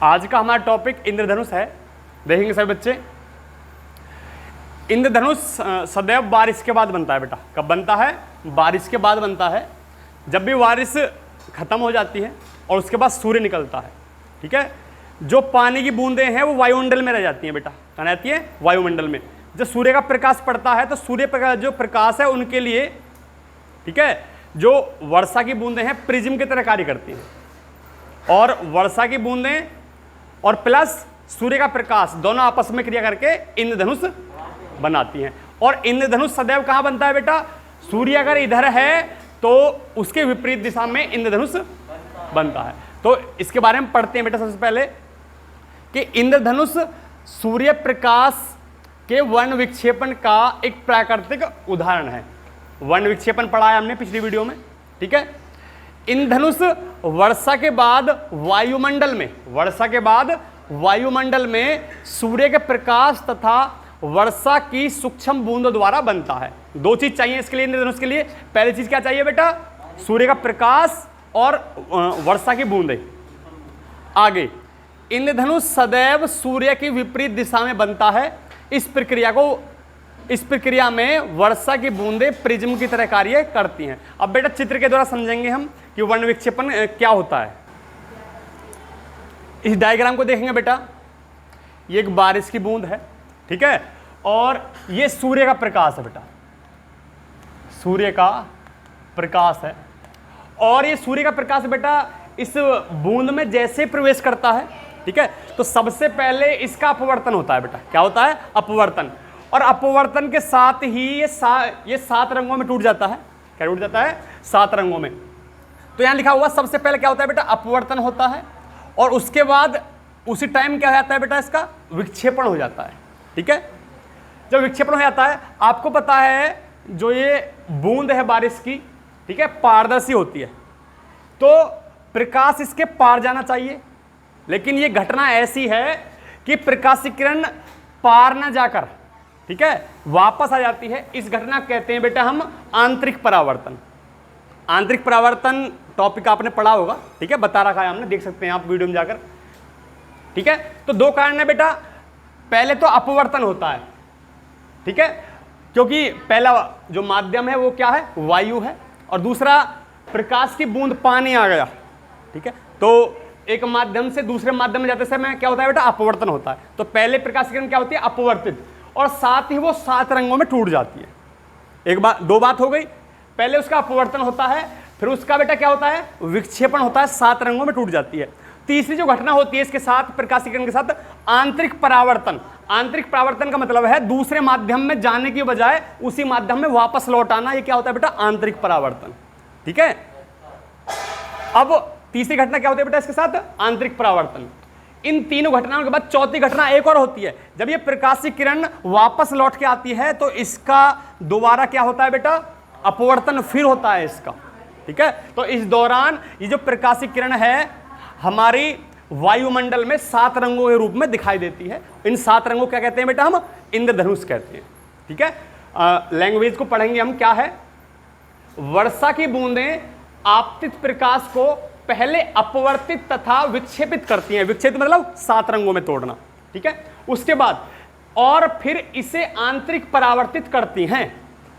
आज का हमारा टॉपिक इंद्रधनुष है। देखेंगे सभी बच्चे, इंद्रधनुष सदैव बारिश के बाद बनता है बेटा। कब बनता है? बारिश के बाद बनता है। जब भी बारिश खत्म हो जाती है और उसके बाद सूर्य निकलता है, ठीक है, जो पानी की बूंदें हैं वो वायुमंडल में रह जाती हैं बेटा। कहाँ रहती है? वायुमंडल में। जब सूर्य का प्रकाश पड़ता है तो सूर्य का जो प्रकाश है उनके लिए, ठीक है, जो वर्षा की बूंदें हैं प्रिज्म की तरह कार्य करती हैं, और वर्षा की बूंदें और प्लस सूर्य का प्रकाश दोनों आपस में क्रिया करके इंद्रधनुष बनाती हैं। और इंद्रधनुष सदैव कहाँ बनता है बेटा? सूर्य अगर इधर है तो उसके विपरीत दिशा में इंद्रधनुष बनता है। तो इसके बारे में पढ़ते हैं बेटा। सबसे पहले कि इंद्रधनुष सूर्य प्रकाश के वर्ण विक्षेपण का एक प्राकृतिक उदाहरण है। वर्ण विक्षेपण पढ़ा है हमने पिछली वीडियो में, ठीक है। इंद्रधनुष वर्षा के बाद वायुमंडल में सूर्य के प्रकाश तथा वर्षा की सूक्ष्म बूंदों द्वारा बनता है। दो चीज चाहिए इसके लिए, इंद्रधनुष के लिए। पहली चीज क्या चाहिए बेटा? सूर्य का प्रकाश और वर्षा की बूंदें। आगे, इंद्रधनुष सदैव सूर्य की विपरीत दिशा में बनता है। इस प्रक्रिया में वर्षा की बूंदें प्रिज्म की तरह कार्य करती हैं। अब बेटा चित्र के द्वारा समझेंगे हम कि वर्ण विक्षेपण क्या होता है। इस डायग्राम को देखेंगे बेटा, ये एक बारिश की बूंद है, ठीक है, और ये सूर्य का प्रकाश है बेटा। सूर्य का प्रकाश है, और ये सूर्य का प्रकाश बेटा इस बूंद में जैसे प्रवेश करता है, ठीक है, तो सबसे पहले इसका अपवर्तन होता है बेटा। क्या होता है? अपवर्तन। और अपवर्तन के साथ ही ये 7 रंगों में टूट जाता है। क्या टूट जाता है? 7 रंगों में। तो यहां लिखा हुआ सबसे पहले क्या होता है बेटा? अपवर्तन होता है, और उसके बाद उसी टाइम क्या हो जाता है बेटा? इसका विक्षेपण हो जाता है, ठीक है। जब विक्षेपण हो जाता है, आपको पता है जो ये बूंद है बारिश की, ठीक है, पारदर्शी होती है, तो प्रकाश इसके पार जाना चाहिए, लेकिन ये घटना ऐसी है कि प्रकाश की किरण पार ना जाकर, ठीक है, वापस आ जाती है। इस घटना कहते हैं बेटा हम आंतरिक परावर्तन। आंतरिक परावर्तन टॉपिक आपने पढ़ा होगा, ठीक है, बता रखा है हमने, देख सकते हैं आप वीडियो में जाकर, ठीक है। तो दो कारण है बेटा। पहले तो अपवर्तन होता है, ठीक है, क्योंकि पहला जो माध्यम है वो क्या है? वायु है, और दूसरा प्रकाश की बूंद पानी आ गया, ठीक है, तो एक माध्यम से दूसरे माध्यम में जाते समय क्या होता है बेटा? अपवर्तन होता है। तो पहले प्रकाश की किरण क्या होती है? अपवर्तित, और साथ ही वो 7 रंगों में टूट जाती है। एक बात, दो बात हो गई। पहले उसका अपवर्तन होता है, फिर उसका बेटा क्या होता है? विक्षेपण होता है, 7 रंगों में टूट जाती है। तीसरी जो घटना होती है इसके साथ, प्रकाश की किरण के साथ, आंतरिक परावर्तन। आंतरिक परावर्तन का मतलब है दूसरे माध्यम में जाने की बजाय उसी माध्यम में वापस लौट आना। ये क्या होता है बेटा? आंतरिक परावर्तन, ठीक है। अब तीसरी घटना क्या होती है बेटा इसके साथ? आंतरिक परावर्तन। इन तीनों घटनाओं के बाद चौथी घटना एक और होती है। जब ये प्रकाश की किरण वापस लौट के आती है तो इसका दोबारा क्या होता है बेटा? अपवर्तन फिर होता है इसका, ठीक है। तो इस दौरान ये जो प्रकाश की किरण है हमारी वायुमंडल में 7 रंगों के रूप में दिखाई देती है। इन 7 रंगों क्या कहते हैं बेटा? हम इंद्रधनुष कहते हैं, ठीक है। लैंग्वेज को पढ़ेंगे हम, क्या है? वर्षा की बूंदें आपतित प्रकाश को पहले अपवर्तित तथा विक्षेपित करती हैं। विक्षेपित मतलब 7 रंगों में तोड़ना, ठीक है। उसके बाद और फिर इसे आंतरिक परावर्तित करती हैं,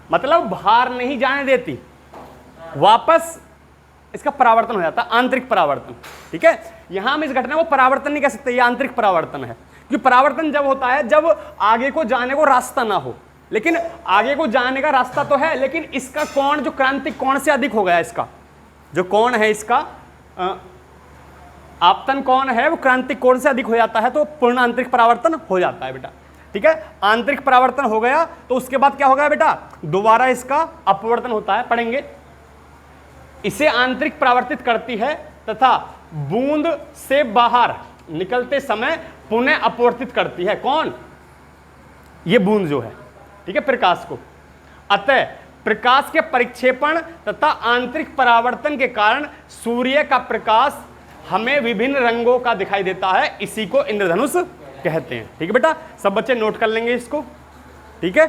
मतलब बाहर नहीं जाने देती, वापस इसका परावर्तन हो जाता है, आंतरिक परावर्तन, ठीक है। यहां हम इस घटना को परावर्तन नहीं कह सकते, ये आंतरिक परावर्तन है। क्योंकि परावर्तन जब होता है जब आगे को जाने को रास्ता ना हो, लेकिन आगे को जाने का रास्ता तो है, लेकिन इसका कोण जो क्रांतिक कोण से अधिक हो गया, इसका जो कोण है, इसका आपतन कोण है वो क्रांतिक कोण से अधिक हो जाता है, तो पूर्ण आंतरिक परावर्तन हो जाता है बेटा, ठीक है। आंतरिक परावर्तन हो गया तो उसके बाद क्या हो गया बेटा? दोबारा इसका अपवर्तन होता है, पढ़ेंगे। इसे आंतरिक परावर्तित करती है तथा बूंद से बाहर निकलते समय पुनः अपवर्तित करती है। कौन? ये बूंद जो है, ठीक है, प्रकाश को। अतः प्रकाश के परिक्षेपण तथा आंतरिक परावर्तन के कारण सूर्य का प्रकाश हमें विभिन्न रंगों का दिखाई देता है। इसी को इंद्रधनुष कहते हैं, ठीक है बेटा। सब बच्चे नोट कर लेंगे इसको, ठीक है।